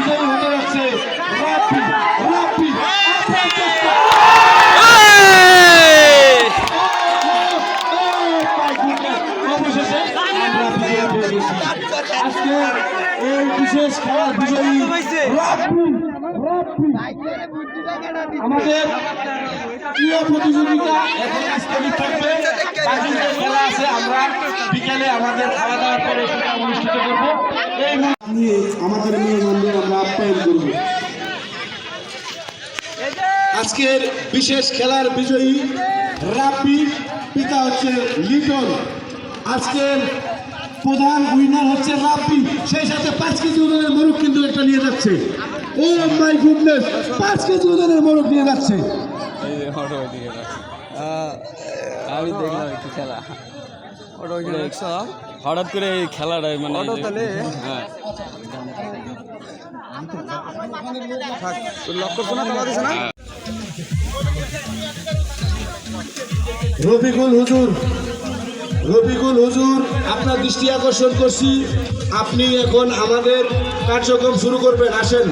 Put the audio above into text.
বিজয়ী হতে যাচ্ছে রাব্বি। রাব্বি অবশেষে আমরা বিজয়ী পেয়ে গেছি। আজকে এই বিশেষ খেলার বিজয়ী রাব্বি। আমাদের প্রিয় প্রতিযোগিতা এখন স্থগিত থাকবে। বাকি যে খেলা আছে আমরা বিকেলে আমাদের খাওয়া দাওয়ার পরে সেটা অনুষ্ঠিত করবো। এই নিয়ে আমাদের মেহমানদের আমরা আপ্যায়ন করব। আজকের বিশেষ খেলার বিজয়ী রাব্বি, পিতা হচ্ছে লিটন। আজকের প্রধান উইনার হচ্ছে রাব্বি, সেই সাথে 5 কেজি ওজনের মোরগ কিন্তু একটা নিয়ে যাচ্ছে। ও মাই গুডনেস, 5 কেজি ওজনের মোরগ নিয়ে যাচ্ছে। আমি দেখলাম একটু খেলা হঠাৎ করে এই খেলাটা মানে হ্যাঁ রফিকুল হুজুর, রফিকুল হুজুর আপনার দৃষ্টি আকর্ষণ করছি, আপনি এখন আমাদের কার্যক্রম শুরু করবেন। আসেন।